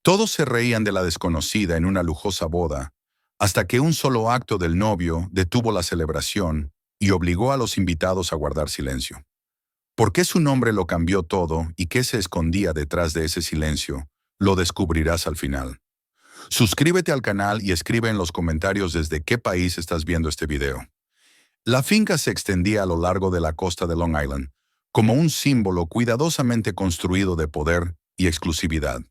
Todos se reían de la desconocida en una lujosa boda, hasta que un solo acto del novio detuvo la celebración y obligó a los invitados a guardar silencio. ¿Por qué su nombre lo cambió todo y qué se escondía detrás de ese silencio? Lo descubrirás al final. Suscríbete al canal y escribe en los comentarios desde qué país estás viendo este video. La finca se extendía a lo largo de la costa de Long Island, como un símbolo cuidadosamente construido de poder y exclusividad.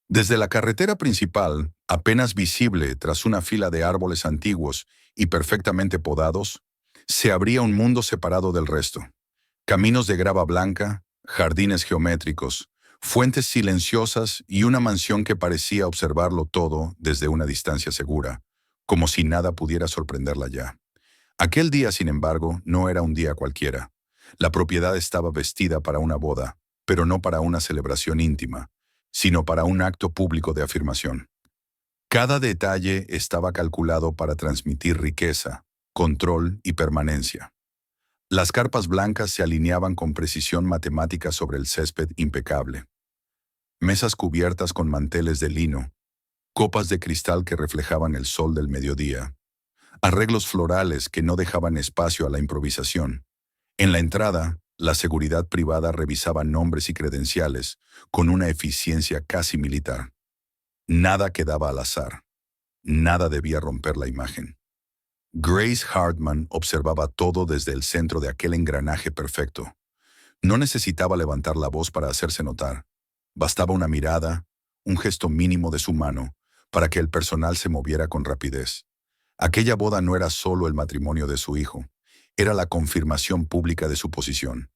Desde la carretera principal, apenas visible tras una fila de árboles antiguos y perfectamente podados, se abría un mundo separado del resto. Caminos de grava blanca, jardines geométricos, fuentes silenciosas y una mansión que parecía observarlo todo desde una distancia segura, como si nada pudiera sorprenderla ya. Aquel día, sin embargo, no era un día cualquiera. La propiedad estaba vestida para una boda, pero no para una celebración íntima, sino para un acto público de afirmación. Cada detalle estaba calculado para transmitir riqueza, control y permanencia. Las carpas blancas se alineaban con precisión matemática sobre el césped impecable. Mesas cubiertas con manteles de lino, copas de cristal que reflejaban el sol del mediodía, arreglos florales que no dejaban espacio a la improvisación. En la entrada, la seguridad privada revisaba nombres y credenciales con una eficiencia casi militar. Nada quedaba al azar. Nada debía romper la imagen. Grace Hartman observaba todo desde el centro de aquel engranaje perfecto. No necesitaba levantar la voz para hacerse notar. Bastaba una mirada, un gesto mínimo de su mano, para que el personal se moviera con rapidez. Aquella boda no era solo el matrimonio de su hijo, era la confirmación pública de su posición.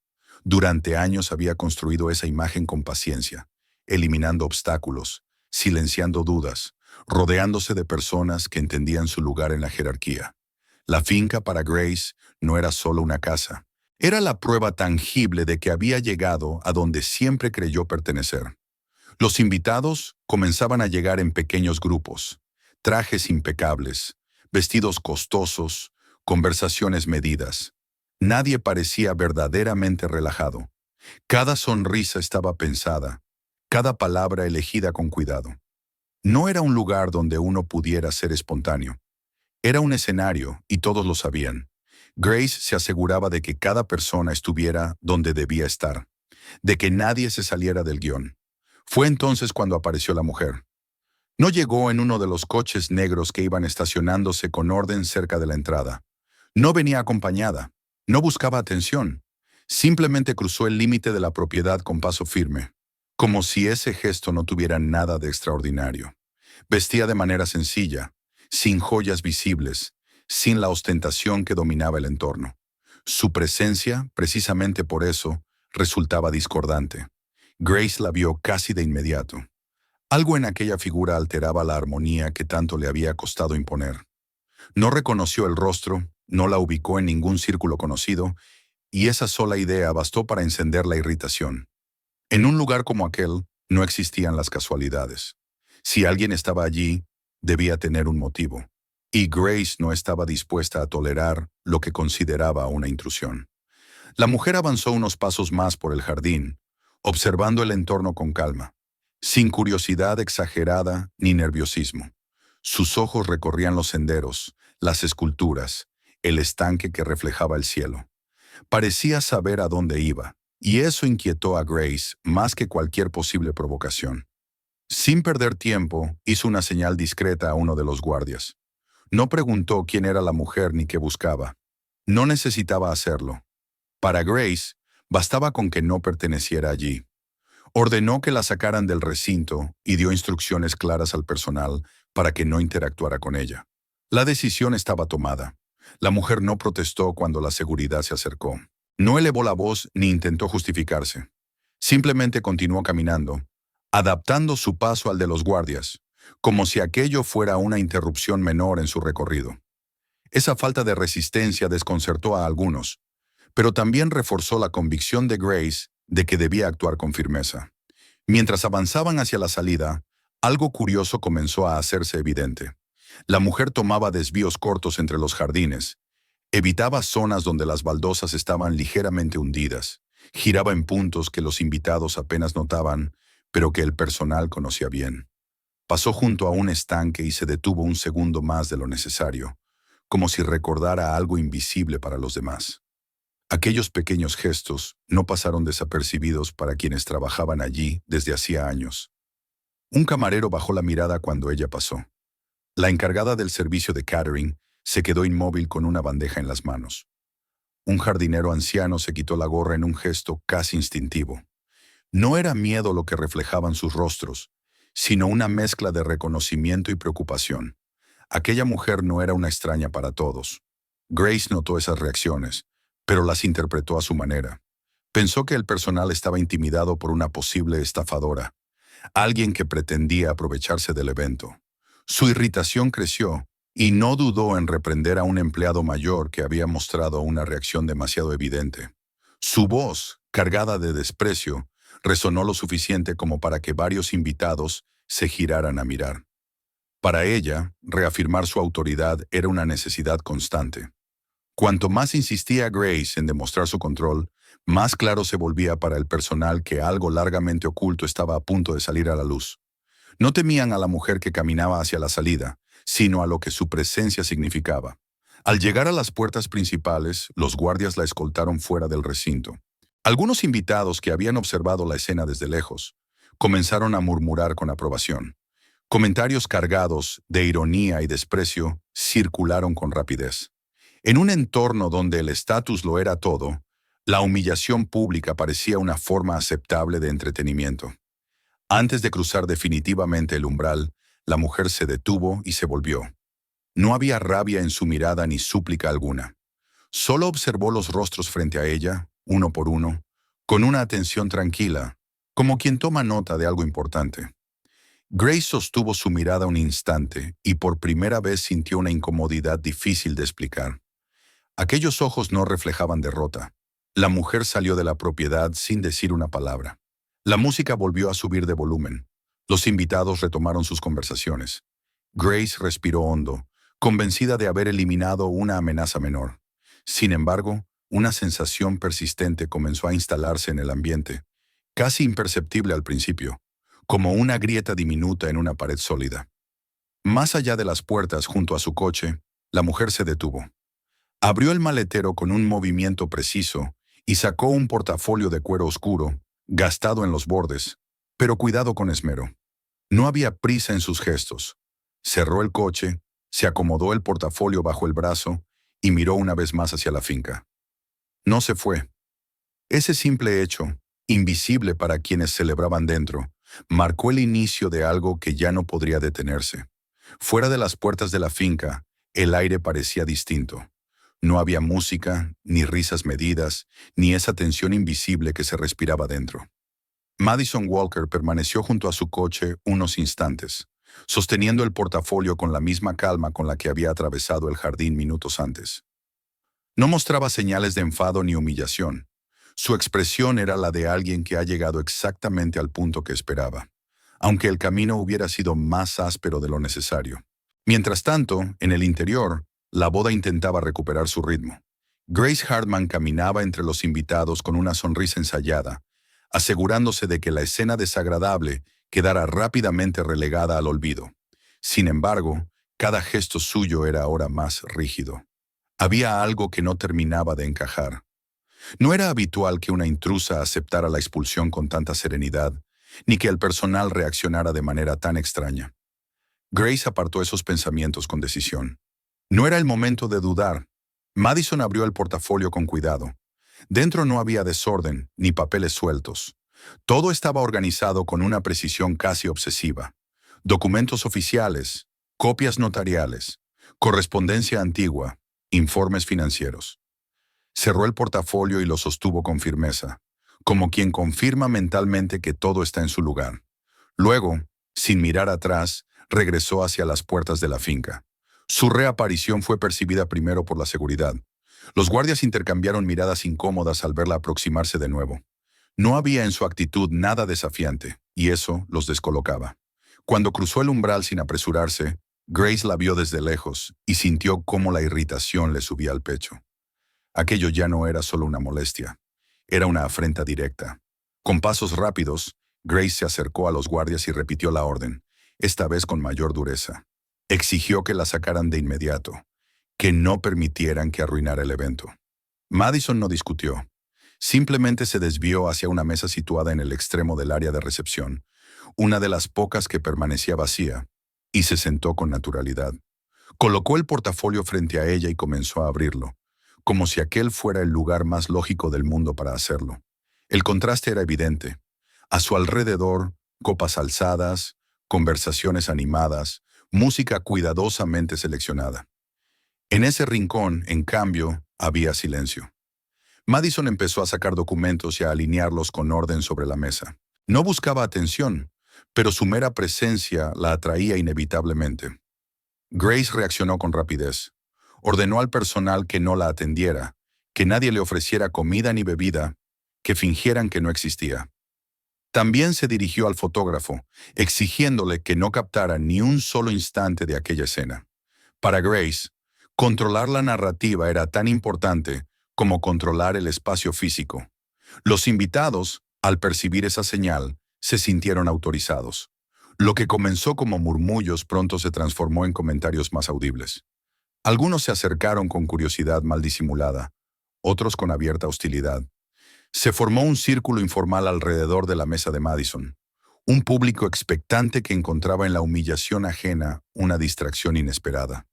Durante años había construido esa imagen con paciencia, eliminando obstáculos, silenciando dudas, rodeándose de personas que entendían su lugar en la jerarquía. La finca para Grace no era solo una casa, era la prueba tangible de que había llegado a donde siempre creyó pertenecer. Los invitados comenzaban a llegar en pequeños grupos, trajes impecables, vestidos costosos, conversaciones medidas. Nadie parecía verdaderamente relajado. Cada sonrisa estaba pensada, cada palabra elegida con cuidado. No era un lugar donde uno pudiera ser espontáneo. Era un escenario y todos lo sabían. Grace se aseguraba de que cada persona estuviera donde debía estar, de que nadie se saliera del guión. Fue entonces cuando apareció la mujer. No llegó en uno de los coches negros que iban estacionándose con orden cerca de la entrada. No venía acompañada, no buscaba atención. Simplemente cruzó el límite de la propiedad con paso firme, como si ese gesto no tuviera nada de extraordinario. Vestía de manera sencilla, sin joyas visibles, sin la ostentación que dominaba el entorno. Su presencia, precisamente por eso, resultaba discordante. Grace la vio casi de inmediato. Algo en aquella figura alteraba la armonía que tanto le había costado imponer. No reconoció el rostro, no la ubicó en ningún círculo conocido, y esa sola idea bastó para encender la irritación. En un lugar como aquel, no existían las casualidades. Si alguien estaba allí, debía tener un motivo. Y Grace no estaba dispuesta a tolerar lo que consideraba una intrusión. La mujer avanzó unos pasos más por el jardín, observando el entorno con calma, sin curiosidad exagerada ni nerviosismo. Sus ojos recorrían los senderos, las esculturas, el estanque que reflejaba el cielo. Parecía saber a dónde iba, y eso inquietó a Grace más que cualquier posible provocación. Sin perder tiempo, hizo una señal discreta a uno de los guardias. No preguntó quién era la mujer ni qué buscaba. No necesitaba hacerlo. Para Grace, bastaba con que no perteneciera allí. Ordenó que la sacaran del recinto y dio instrucciones claras al personal para que no interactuara con ella. La decisión estaba tomada. La mujer no protestó cuando la seguridad se acercó. No elevó la voz ni intentó justificarse. Simplemente continuó caminando, adaptando su paso al de los guardias, como si aquello fuera una interrupción menor en su recorrido. Esa falta de resistencia desconcertó a algunos, pero también reforzó la convicción de Grace de que debía actuar con firmeza. Mientras avanzaban hacia la salida, algo curioso comenzó a hacerse evidente. La mujer tomaba desvíos cortos entre los jardines, evitaba zonas donde las baldosas estaban ligeramente hundidas, giraba en puntos que los invitados apenas notaban, pero que el personal conocía bien. Pasó junto a un estanque y se detuvo un segundo más de lo necesario, como si recordara algo invisible para los demás. Aquellos pequeños gestos no pasaron desapercibidos para quienes trabajaban allí desde hacía años. Un camarero bajó la mirada cuando ella pasó. La encargada del servicio de catering se quedó inmóvil con una bandeja en las manos. Un jardinero anciano se quitó la gorra en un gesto casi instintivo. No era miedo lo que reflejaban sus rostros, sino una mezcla de reconocimiento y preocupación. Aquella mujer no era una extraña para todos. Grace notó esas reacciones, pero las interpretó a su manera. Pensó que el personal estaba intimidado por una posible estafadora, alguien que pretendía aprovecharse del evento. Su irritación creció y no dudó en reprender a un empleado mayor que había mostrado una reacción demasiado evidente. Su voz, cargada de desprecio, resonó lo suficiente como para que varios invitados se giraran a mirar. Para ella, reafirmar su autoridad era una necesidad constante. Cuanto más insistía Grace en demostrar su control, más claro se volvía para el personal que algo largamente oculto estaba a punto de salir a la luz. No temían a la mujer que caminaba hacia la salida, sino a lo que su presencia significaba. Al llegar a las puertas principales, los guardias la escoltaron fuera del recinto. Algunos invitados que habían observado la escena desde lejos comenzaron a murmurar con aprobación. Comentarios cargados de ironía y desprecio circularon con rapidez. En un entorno donde el estatus lo era todo, la humillación pública parecía una forma aceptable de entretenimiento. Antes de cruzar definitivamente el umbral, la mujer se detuvo y se volvió. No había rabia en su mirada ni súplica alguna. Solo observó los rostros frente a ella, uno por uno, con una atención tranquila, como quien toma nota de algo importante. Grace sostuvo su mirada un instante y por primera vez sintió una incomodidad difícil de explicar. Aquellos ojos no reflejaban derrota. La mujer salió de la propiedad sin decir una palabra. La música volvió a subir de volumen. Los invitados retomaron sus conversaciones. Grace respiró hondo, convencida de haber eliminado una amenaza menor. Sin embargo, una sensación persistente comenzó a instalarse en el ambiente, casi imperceptible al principio, como una grieta diminuta en una pared sólida. Más allá de las puertas junto a su coche, la mujer se detuvo. Abrió el maletero con un movimiento preciso y sacó un portafolio de cuero oscuro, gastado en los bordes, pero cuidado con esmero. No había prisa en sus gestos. Cerró el coche, se acomodó el portafolio bajo el brazo y miró una vez más hacia la finca. No se fue. Ese simple hecho, invisible para quienes celebraban dentro, marcó el inicio de algo que ya no podría detenerse. Fuera de las puertas de la finca, el aire parecía distinto. No había música, ni risas medidas, ni esa tensión invisible que se respiraba dentro. Madison Walker permaneció junto a su coche unos instantes, sosteniendo el portafolio con la misma calma con la que había atravesado el jardín minutos antes. No mostraba señales de enfado ni humillación. Su expresión era la de alguien que ha llegado exactamente al punto que esperaba, aunque el camino hubiera sido más áspero de lo necesario. Mientras tanto, en el interior, la boda intentaba recuperar su ritmo. Grace Hartman caminaba entre los invitados con una sonrisa ensayada, asegurándose de que la escena desagradable quedara rápidamente relegada al olvido. Sin embargo, cada gesto suyo era ahora más rígido. Había algo que no terminaba de encajar. No era habitual que una intrusa aceptara la expulsión con tanta serenidad, ni que el personal reaccionara de manera tan extraña. Grace apartó esos pensamientos con decisión. No era el momento de dudar. Madison abrió el portafolio con cuidado. Dentro no había desorden, ni papeles sueltos. Todo estaba organizado con una precisión casi obsesiva. Documentos oficiales, copias notariales, correspondencia antigua, informes financieros. Cerró el portafolio y lo sostuvo con firmeza, como quien confirma mentalmente que todo está en su lugar. Luego, sin mirar atrás, regresó hacia las puertas de la finca. Su reaparición fue percibida primero por la seguridad. Los guardias intercambiaron miradas incómodas al verla aproximarse de nuevo. No había en su actitud nada desafiante, y eso los descolocaba. Cuando cruzó el umbral sin apresurarse, Grace la vio desde lejos y sintió cómo la irritación le subía al pecho. Aquello ya no era solo una molestia, era una afrenta directa. Con pasos rápidos, Grace se acercó a los guardias y repitió la orden. esta vez con mayor dureza. Exigió que la sacaran de inmediato, que no permitieran que arruinara el evento. Madison no discutió. Simplemente se desvió hacia una mesa situada en el extremo del área de recepción, una de las pocas que permanecía vacía, y se sentó con naturalidad. Colocó el portafolio frente a ella y comenzó a abrirlo, como si aquel fuera el lugar más lógico del mundo para hacerlo. El contraste era evidente. A su alrededor, copas alzadas, conversaciones animadas, música cuidadosamente seleccionada. En ese rincón, en cambio, había silencio. Madison empezó a sacar documentos y a alinearlos con orden sobre la mesa. No buscaba atención, pero su mera presencia la atraía inevitablemente. Grace reaccionó con rapidez. Ordenó al personal que no la atendiera, que nadie le ofreciera comida ni bebida, que fingieran que no existía. También se dirigió al fotógrafo, exigiéndole que no captara ni un solo instante de aquella escena. Para Grace, controlar la narrativa era tan importante como controlar el espacio físico. Los invitados, al percibir esa señal, se sintieron autorizados. Lo que comenzó como murmullos pronto se transformó en comentarios más audibles. Algunos se acercaron con curiosidad mal disimulada, otros con abierta hostilidad. Se formó un círculo informal alrededor de la mesa de Madison, un público expectante que encontraba en la humillación ajena una distracción inesperada.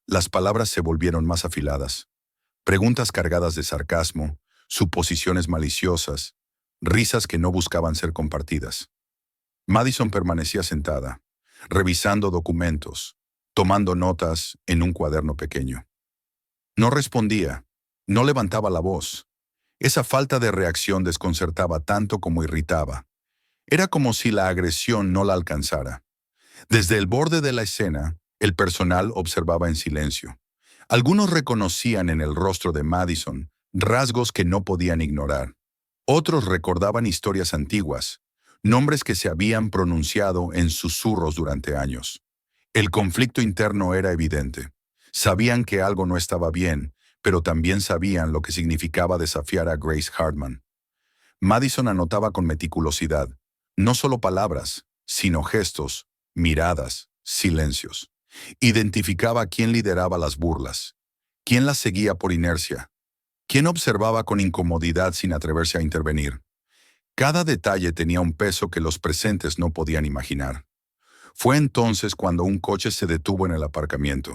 Las palabras se volvieron más afiladas. Preguntas cargadas de sarcasmo, suposiciones maliciosas, risas que no buscaban ser compartidas. Madison permanecía sentada, revisando documentos, tomando notas en un cuaderno pequeño. No respondía, no levantaba la voz. Esa falta de reacción desconcertaba tanto como irritaba. Era como si la agresión no la alcanzara. Desde el borde de la escena, el personal observaba en silencio. Algunos reconocían en el rostro de Madison rasgos que no podían ignorar. Otros recordaban historias antiguas, nombres que se habían pronunciado en susurros durante años. El conflicto interno era evidente. Sabían que algo no estaba bien, pero también sabían lo que significaba desafiar a Grace Hartman. Madison anotaba con meticulosidad, no solo palabras, sino gestos, miradas, silencios. Identificaba quién lideraba las burlas, quién las seguía por inercia, quién observaba con incomodidad sin atreverse a intervenir. Cada detalle tenía un peso que los presentes no podían imaginar. Fue entonces cuando un coche se detuvo en el aparcamiento.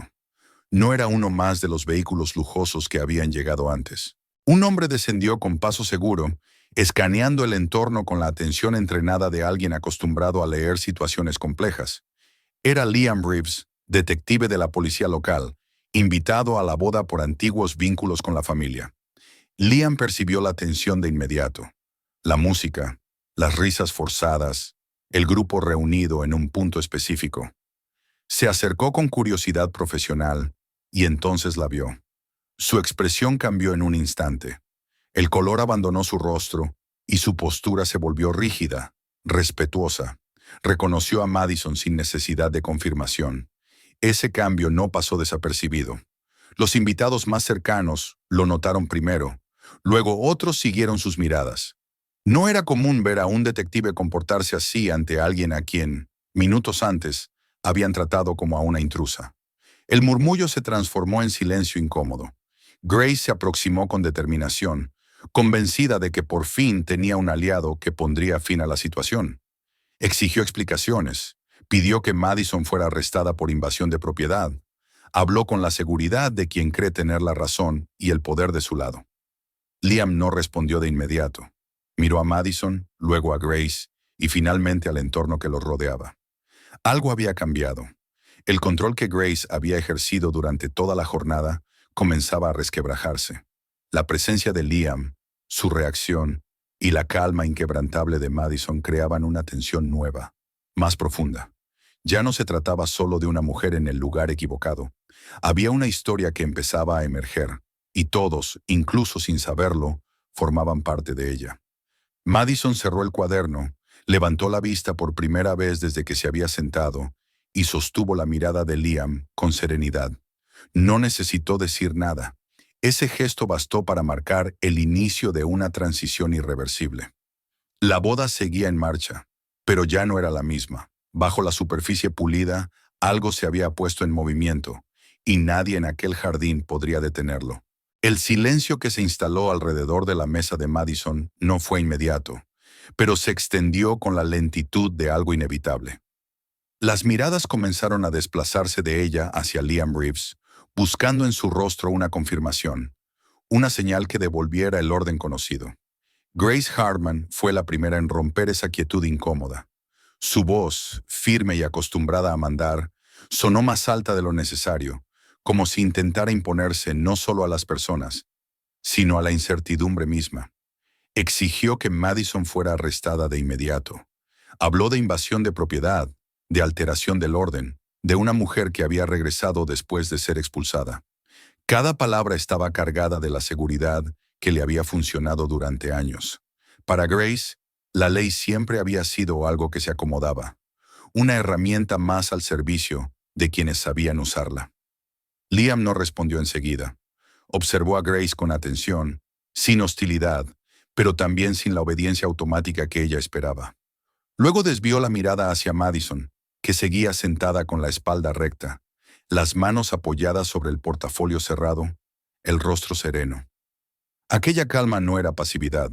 No era uno más de los vehículos lujosos que habían llegado antes. Un hombre descendió con paso seguro, escaneando el entorno con la atención entrenada de alguien acostumbrado a leer situaciones complejas. Era Liam Reeves, detective de la policía local, invitado a la boda por antiguos vínculos con la familia. Liam percibió la tensión de inmediato. La música, las risas forzadas, el grupo reunido en un punto específico. Se acercó con curiosidad profesional y entonces la vio. Su expresión cambió en un instante. El color abandonó su rostro y su postura se volvió rígida, respetuosa. Reconoció a Madison sin necesidad de confirmación. Ese cambio no pasó desapercibido. Los invitados más cercanos lo notaron primero, luego otros siguieron sus miradas. No era común ver a un detective comportarse así ante alguien a quien, minutos antes, habían tratado como a una intrusa. El murmullo se transformó en silencio incómodo. Grace se aproximó con determinación, convencida de que por fin tenía un aliado que pondría fin a la situación. Exigió explicaciones, pidió que Madison fuera arrestada por invasión de propiedad. Habló con la seguridad de quien cree tener la razón y el poder de su lado. Liam no respondió de inmediato. Miró a Madison, luego a Grace y finalmente al entorno que los rodeaba. Algo había cambiado. El control que Grace había ejercido durante toda la jornada comenzaba a resquebrajarse. La presencia de Liam, su reacción y la calma inquebrantable de Madison creaban una tensión nueva, más profunda. Ya no se trataba solo de una mujer en el lugar equivocado. Había una historia que empezaba a emerger, y todos, incluso sin saberlo, formaban parte de ella. Madison cerró el cuaderno, levantó la vista por primera vez desde que se había sentado y sostuvo la mirada de Liam con serenidad. No necesitó decir nada. Ese gesto bastó para marcar el inicio de una transición irreversible. La boda seguía en marcha, pero ya no era la misma. Bajo la superficie pulida, algo se había puesto en movimiento, y nadie en aquel jardín podría detenerlo. El silencio que se instaló alrededor de la mesa de Madison no fue inmediato, pero se extendió con la lentitud de algo inevitable. Las miradas comenzaron a desplazarse de ella hacia Liam Reeves, buscando en su rostro una confirmación, una señal que devolviera el orden conocido. Grace Hartman fue la primera en romper esa quietud incómoda. Su voz, firme y acostumbrada a mandar, sonó más alta de lo necesario, como si intentara imponerse no solo a las personas, sino a la incertidumbre misma. Exigió que Madison fuera arrestada de inmediato. Habló de invasión de propiedad, de alteración del orden, de una mujer que había regresado después de ser expulsada. Cada palabra estaba cargada de la seguridad que le había funcionado durante años. Para Grace, la ley siempre había sido algo que se acomodaba, una herramienta más al servicio de quienes sabían usarla. Liam no respondió enseguida. Observó a Grace con atención, sin hostilidad, pero también sin la obediencia automática que ella esperaba. Luego desvió la mirada hacia Madison, que seguía sentada con la espalda recta, las manos apoyadas sobre el portafolio cerrado, el rostro sereno. Aquella calma no era pasividad,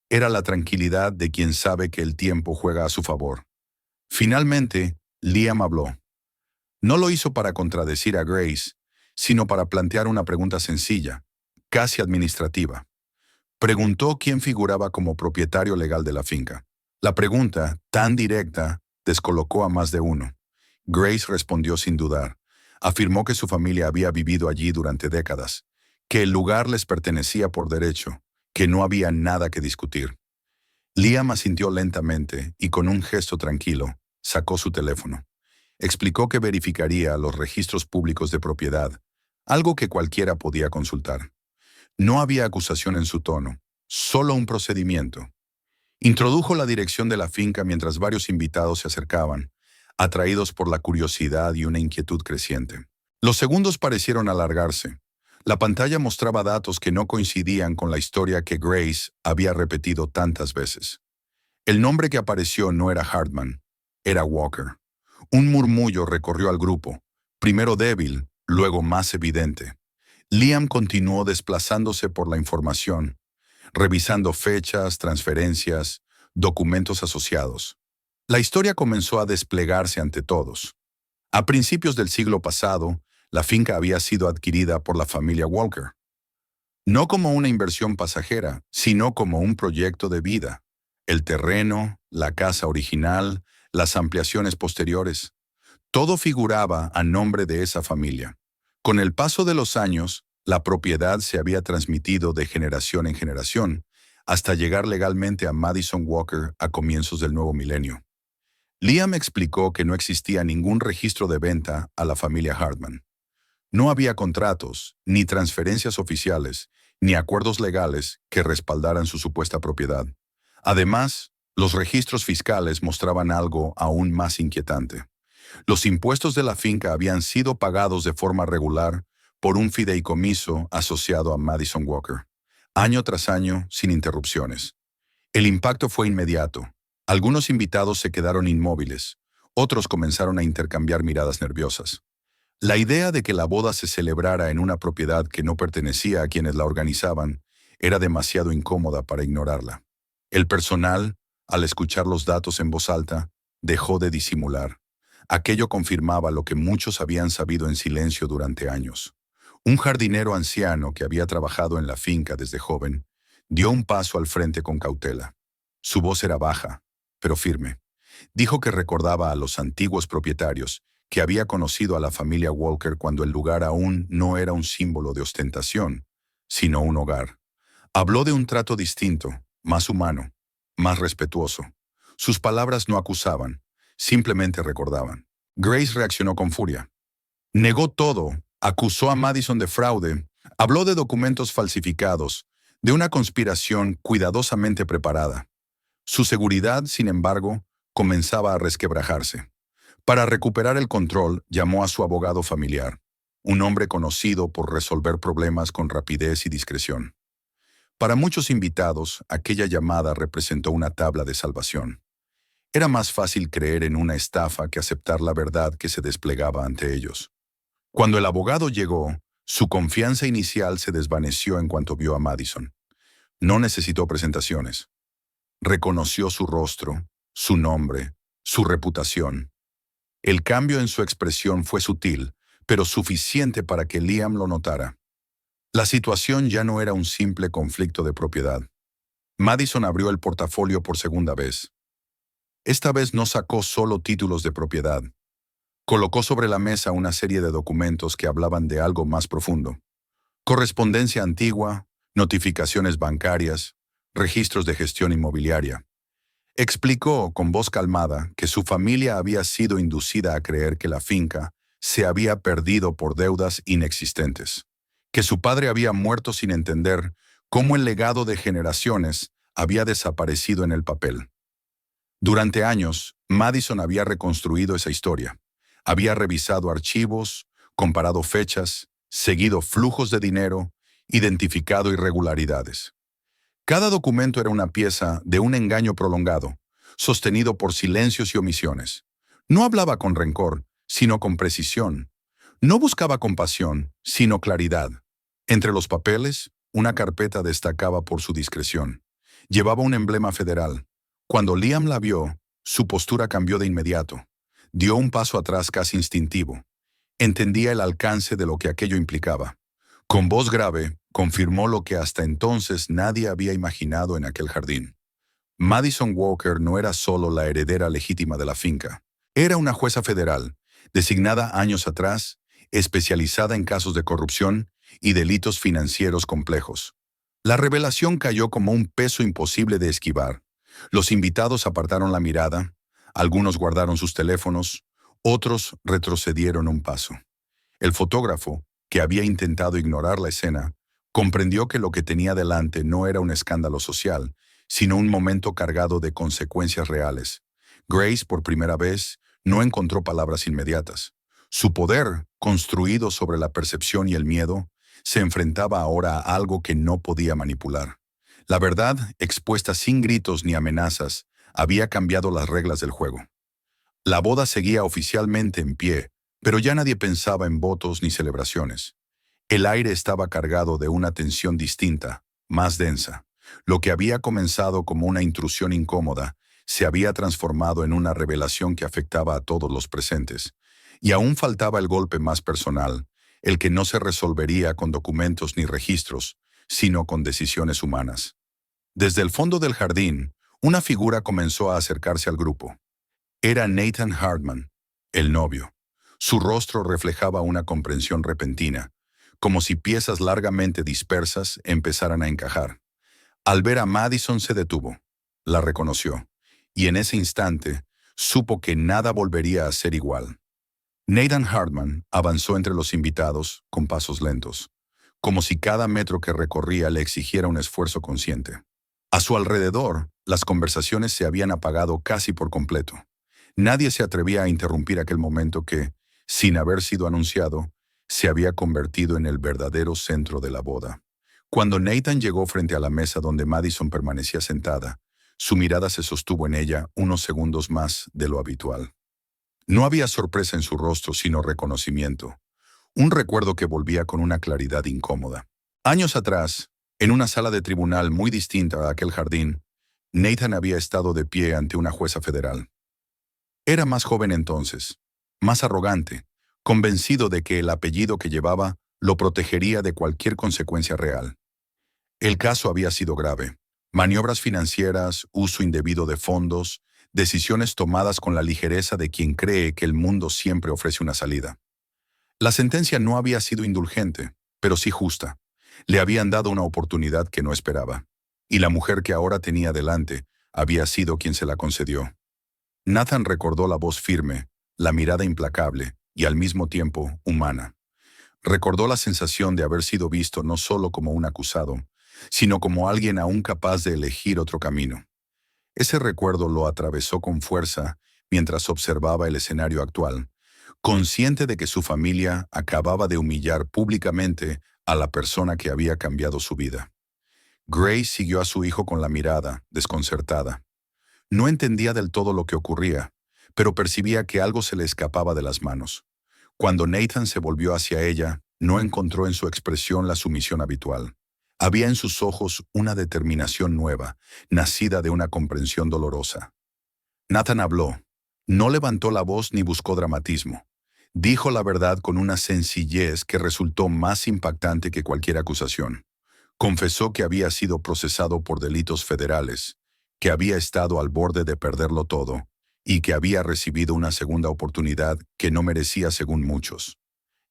era la tranquilidad de quien sabe que el tiempo juega a su favor. Finalmente, Liam habló. No lo hizo para contradecir a Grace, sino para plantear una pregunta sencilla, casi administrativa. Preguntó quién figuraba como propietario legal de la finca. La pregunta, tan directa, descolocó a más de uno. Grace respondió sin dudar. Afirmó que su familia había vivido allí durante décadas, que el lugar les pertenecía por derecho, que no había nada que discutir. Liam asintió lentamente y con un gesto tranquilo, sacó su teléfono. Explicó que verificaría los registros públicos de propiedad, algo que cualquiera podía consultar. No había acusación en su tono, solo un procedimiento. Introdujo la dirección de la finca mientras varios invitados se acercaban, atraídos por la curiosidad y una inquietud creciente. Los segundos parecieron alargarse. La pantalla mostraba datos que no coincidían con la historia que Grace había repetido tantas veces. El nombre que apareció no era Hartman, era Walker. Un murmullo recorrió al grupo, primero débil, luego más evidente. Liam continuó desplazándose por la información, revisando fechas, transferencias, documentos asociados. La historia comenzó a desplegarse ante todos. A principios del siglo pasado, la finca había sido adquirida por la familia Walker. No como una inversión pasajera, sino como un proyecto de vida. El terreno, la casa original, las ampliaciones posteriores. Todo figuraba a nombre de esa familia. Con el paso de los años, la propiedad se había transmitido de generación en generación, hasta llegar legalmente a Madison Walker a comienzos del nuevo milenio. Liam explicó que no existía ningún registro de venta a la familia Hartman. No había contratos, ni transferencias oficiales, ni acuerdos legales que respaldaran su supuesta propiedad. Además, los registros fiscales mostraban algo aún más inquietante. Los impuestos de la finca habían sido pagados de forma regular por un fideicomiso asociado a Madison Walker, año tras año sin interrupciones. El impacto fue inmediato. Algunos invitados se quedaron inmóviles, otros comenzaron a intercambiar miradas nerviosas. La idea de que la boda se celebrara en una propiedad que no pertenecía a quienes la organizaban era demasiado incómoda para ignorarla. El personal, al escuchar los datos en voz alta, dejó de disimular. Aquello confirmaba lo que muchos habían sabido en silencio durante años. Un jardinero anciano que había trabajado en la finca desde joven dio un paso al frente con cautela. Su voz era baja, pero firme. Dijo que recordaba a los antiguos propietarios, que había conocido a la familia Walker cuando el lugar aún no era un símbolo de ostentación, sino un hogar. Habló de un trato distinto, más humano, más respetuoso. Sus palabras no acusaban, simplemente recordaban. Grace reaccionó con furia. Negó todo, acusó a Madison de fraude, habló de documentos falsificados, de una conspiración cuidadosamente preparada. Su seguridad, sin embargo, comenzaba a resquebrajarse. Para recuperar el control, llamó a su abogado familiar, un hombre conocido por resolver problemas con rapidez y discreción. Para muchos invitados, aquella llamada representó una tabla de salvación. Era más fácil creer en una estafa que aceptar la verdad que se desplegaba ante ellos. Cuando el abogado llegó, su confianza inicial se desvaneció en cuanto vio a Madison. No necesitó presentaciones. Reconoció su rostro, su nombre, su reputación. El cambio en su expresión fue sutil, pero suficiente para que Liam lo notara. La situación ya no era un simple conflicto de propiedad. Madison abrió el portafolio por segunda vez. Esta vez no sacó solo títulos de propiedad. Colocó sobre la mesa una serie de documentos que hablaban de algo más profundo. Correspondencia antigua, notificaciones bancarias, registros de gestión inmobiliaria. Explicó con voz calmada que su familia había sido inducida a creer que la finca se había perdido por deudas inexistentes, que su padre había muerto sin entender cómo el legado de generaciones había desaparecido en el papel. Durante años, Madison había reconstruido esa historia. Había revisado archivos, comparado fechas, seguido flujos de dinero, identificado irregularidades. Cada documento era una pieza de un engaño prolongado, sostenido por silencios y omisiones. No hablaba con rencor, sino con precisión. No buscaba compasión, sino claridad. Entre los papeles, una carpeta destacaba por su discreción. Llevaba un emblema federal. Cuando Liam la vio, su postura cambió de inmediato. Dio un paso atrás casi instintivo. Entendía el alcance de lo que aquello implicaba. Con voz grave, confirmó lo que hasta entonces nadie había imaginado en aquel jardín. Madison Walker no era solo la heredera legítima de la finca. Era una jueza federal, designada años atrás, especializada en casos de corrupción y delitos financieros complejos. La revelación cayó como un peso imposible de esquivar. Los invitados apartaron la mirada, algunos guardaron sus teléfonos, otros retrocedieron un paso. El fotógrafo, que había intentado ignorar la escena, comprendió que lo que tenía delante no era un escándalo social, sino un momento cargado de consecuencias reales. Grace, por primera vez, no encontró palabras inmediatas. Su poder, construido sobre la percepción y el miedo, se enfrentaba ahora a algo que no podía manipular. La verdad, expuesta sin gritos ni amenazas, había cambiado las reglas del juego. La boda seguía oficialmente en pie, pero ya nadie pensaba en votos ni celebraciones. El aire estaba cargado de una tensión distinta, más densa. Lo que había comenzado como una intrusión incómoda se había transformado en una revelación que afectaba a todos los presentes. Y aún faltaba el golpe más personal, el que no se resolvería con documentos ni registros, sino con decisiones humanas. Desde el fondo del jardín, una figura comenzó a acercarse al grupo. Era Nathan Hartman, el novio. Su rostro reflejaba una comprensión repentina, como si piezas largamente dispersas empezaran a encajar. Al ver a Madison se detuvo, la reconoció, y en ese instante supo que nada volvería a ser igual. Nathan Hartman avanzó entre los invitados con pasos lentos, como si cada metro que recorría le exigiera un esfuerzo consciente. A su alrededor, las conversaciones se habían apagado casi por completo. Nadie se atrevía a interrumpir aquel momento que, sin haber sido anunciado, se había convertido en el verdadero centro de la boda. Cuando Nathan llegó frente a la mesa donde Madison permanecía sentada, su mirada se sostuvo en ella unos segundos más de lo habitual. No había sorpresa en su rostro, sino reconocimiento, un recuerdo que volvía con una claridad incómoda. Años atrás, en una sala de tribunal muy distinta a aquel jardín, Nathan había estado de pie ante una jueza federal. Era más joven entonces, más arrogante, convencido de que el apellido que llevaba lo protegería de cualquier consecuencia real. El caso había sido grave. Maniobras financieras, uso indebido de fondos, decisiones tomadas con la ligereza de quien cree que el mundo siempre ofrece una salida. La sentencia no había sido indulgente, pero sí justa. Le habían dado una oportunidad que no esperaba. Y la mujer que ahora tenía delante había sido quien se la concedió. Nathan recordó la voz firme, la mirada implacable y al mismo tiempo humana. Recordó la sensación de haber sido visto no solo como un acusado, sino como alguien aún capaz de elegir otro camino. Ese recuerdo lo atravesó con fuerza mientras observaba el escenario actual, consciente de que su familia acababa de humillar públicamente a la persona que había cambiado su vida. Grace siguió a su hijo con la mirada, desconcertada. No entendía del todo lo que ocurría, pero percibía que algo se le escapaba de las manos. Cuando Nathan se volvió hacia ella, no encontró en su expresión la sumisión habitual. Había en sus ojos una determinación nueva, nacida de una comprensión dolorosa. Nathan habló. No levantó la voz ni buscó dramatismo. Dijo la verdad con una sencillez que resultó más impactante que cualquier acusación. Confesó que había sido procesado por delitos federales, que había estado al borde de perderlo todo, y que había recibido una segunda oportunidad que no merecía según muchos.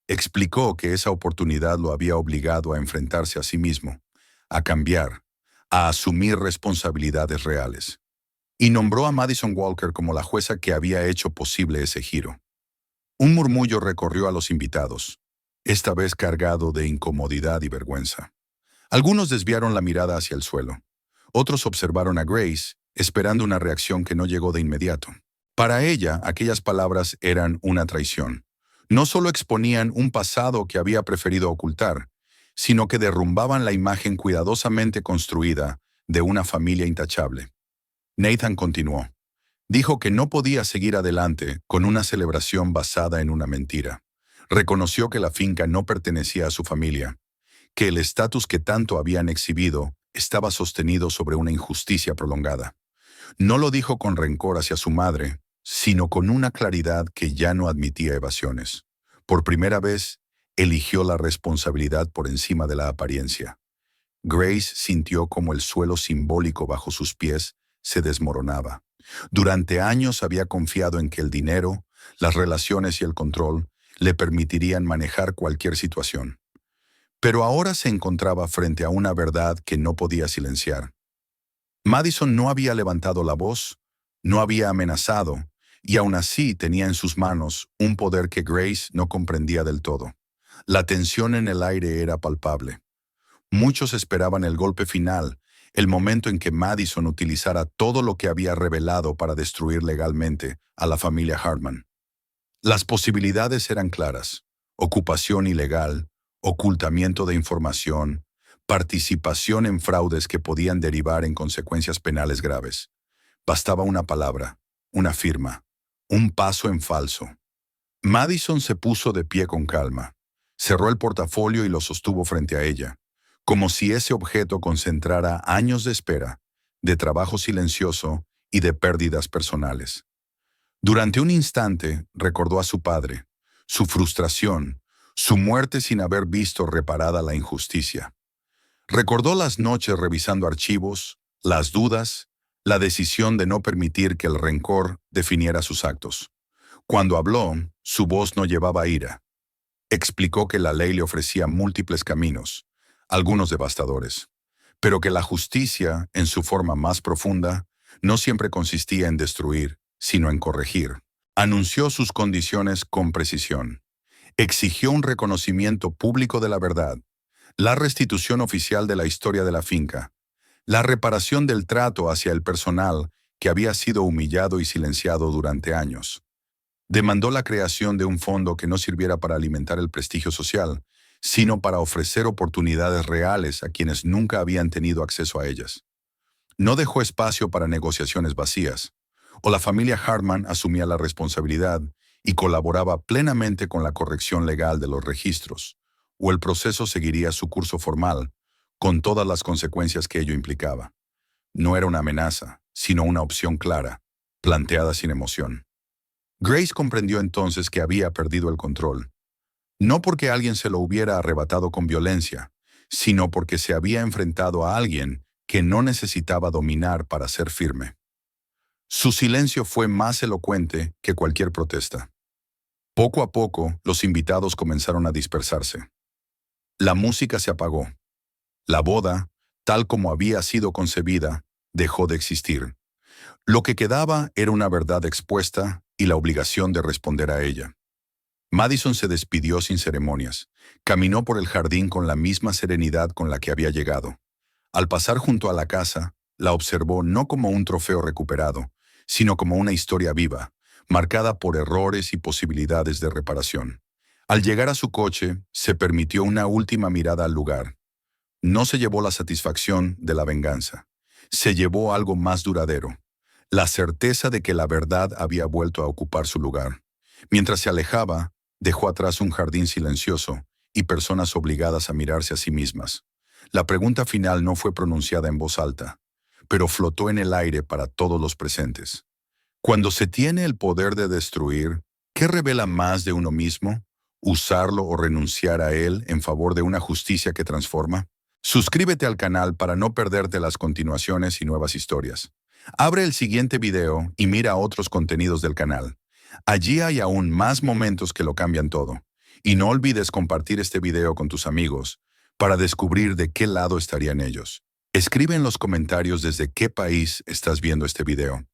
Explicó que esa oportunidad lo había obligado a enfrentarse a sí mismo, a cambiar, a asumir responsabilidades reales. Y nombró a Madison Walker como la jueza que había hecho posible ese giro. Un murmullo recorrió a los invitados, esta vez cargado de incomodidad y vergüenza. Algunos desviaron la mirada hacia el suelo. Otros observaron a Grace, esperando una reacción que no llegó de inmediato. Para ella, aquellas palabras eran una traición. No solo exponían un pasado que había preferido ocultar, sino que derrumbaban la imagen cuidadosamente construida de una familia intachable. Nathan continuó. Dijo que no podía seguir adelante con una celebración basada en una mentira. Reconoció que la finca no pertenecía a su familia, que el estatus que tanto habían exhibido estaba sostenido sobre una injusticia prolongada. No lo dijo con rencor hacia su madre, sino con una claridad que ya no admitía evasiones. Por primera vez, eligió la responsabilidad por encima de la apariencia. Grace sintió como el suelo simbólico bajo sus pies se desmoronaba. Durante años había confiado en que el dinero, las relaciones y el control le permitirían manejar cualquier situación. Pero ahora se encontraba frente a una verdad que no podía silenciar. Madison no había levantado la voz, no había amenazado, y aún así tenía en sus manos un poder que Grace no comprendía del todo. La tensión en el aire era palpable. Muchos esperaban el golpe final, el momento en que Madison utilizara todo lo que había revelado para destruir legalmente a la familia Hartman. Las posibilidades eran claras: ocupación ilegal, ocultamiento de información, participación en fraudes que podían derivar en consecuencias penales graves. Bastaba una palabra, una firma, un paso en falso. Madison se puso de pie con calma. Cerró el portafolio y lo sostuvo frente a ella, como si ese objeto concentrara años de espera, de trabajo silencioso y de pérdidas personales. Durante un instante recordó a su padre, su frustración, su muerte sin haber visto reparada la injusticia. Recordó las noches revisando archivos, las dudas, la decisión de no permitir que el rencor definiera sus actos. Cuando habló, su voz no llevaba ira. Explicó que la ley le ofrecía múltiples caminos, algunos devastadores, pero que la justicia, en su forma más profunda, no siempre consistía en destruir, sino en corregir. Anunció sus condiciones con precisión. Exigió un reconocimiento público de la verdad, la restitución oficial de la historia de la finca, la reparación del trato hacia el personal que había sido humillado y silenciado durante años. Demandó la creación de un fondo que no sirviera para alimentar el prestigio social, sino para ofrecer oportunidades reales a quienes nunca habían tenido acceso a ellas. No dejó espacio para negociaciones vacías. O la familia Hartman asumía la responsabilidad y colaboraba plenamente con la corrección legal de los registros, o el proceso seguiría su curso formal, con todas las consecuencias que ello implicaba. No era una amenaza, sino una opción clara, planteada sin emoción. Grace comprendió entonces que había perdido el control, no porque alguien se lo hubiera arrebatado con violencia, sino porque se había enfrentado a alguien que no necesitaba dominar para ser firme. Su silencio fue más elocuente que cualquier protesta. Poco a poco, los invitados comenzaron a dispersarse. La música se apagó. La boda, tal como había sido concebida, dejó de existir. Lo que quedaba era una verdad expuesta y la obligación de responder a ella. Madison se despidió sin ceremonias. Caminó por el jardín con la misma serenidad con la que había llegado. Al pasar junto a la casa, la observó no como un trofeo recuperado, sino como una historia viva, marcada por errores y posibilidades de reparación. Al llegar a su coche, se permitió una última mirada al lugar. No se llevó la satisfacción de la venganza. Se llevó algo más duradero: la certeza de que la verdad había vuelto a ocupar su lugar. Mientras se alejaba, dejó atrás un jardín silencioso y personas obligadas a mirarse a sí mismas. La pregunta final no fue pronunciada en voz alta, pero flotó en el aire para todos los presentes. Cuando se tiene el poder de destruir, ¿qué revela más de uno mismo? ¿Usarlo o renunciar a él en favor de una justicia que transforma? Suscríbete al canal para no perderte las continuaciones y nuevas historias. Abre el siguiente video y mira otros contenidos del canal. Allí hay aún más momentos que lo cambian todo. Y no olvides compartir este video con tus amigos para descubrir de qué lado estarían ellos. Escribe en los comentarios desde qué país estás viendo este video.